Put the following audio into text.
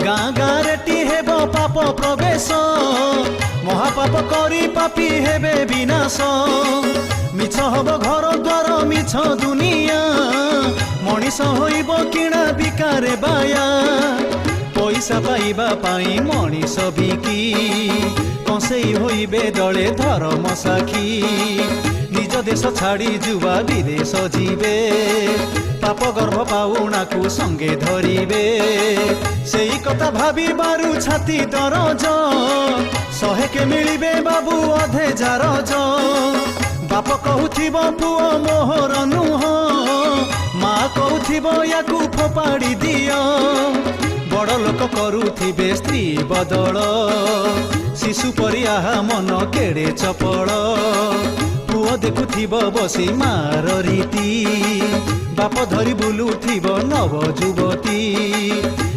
गाँ गाँ रेटी हेब पाप प्रवेश महापाप करी पापी हेबे विनाश मिछ हब घर द्वार मिछ दुनिया मनीष होइब किणा बिकारे बाया पैसा पाइबा पाई मनीष बिकी कंसेई होइबे दले धर्म साखी निज देश छाड़ी जुवा विदेश जीवे पाप गर्भ पाउना को संगे धरिबे सेई कथा भाबी बारु छाती दरज सहे के मिलिबे बाबू अधे जारज बाप कहूथिब पुओ मोहर नुह माँ कहूथिब याकू फोपाड़ी दियो बड़ लोक करुथिबे स्त्री बदल शिशु परी आहा मन केड़े चपल पुओ देखुथिब बसी मार रीति बाप धरी बुलुथिब नव युवती।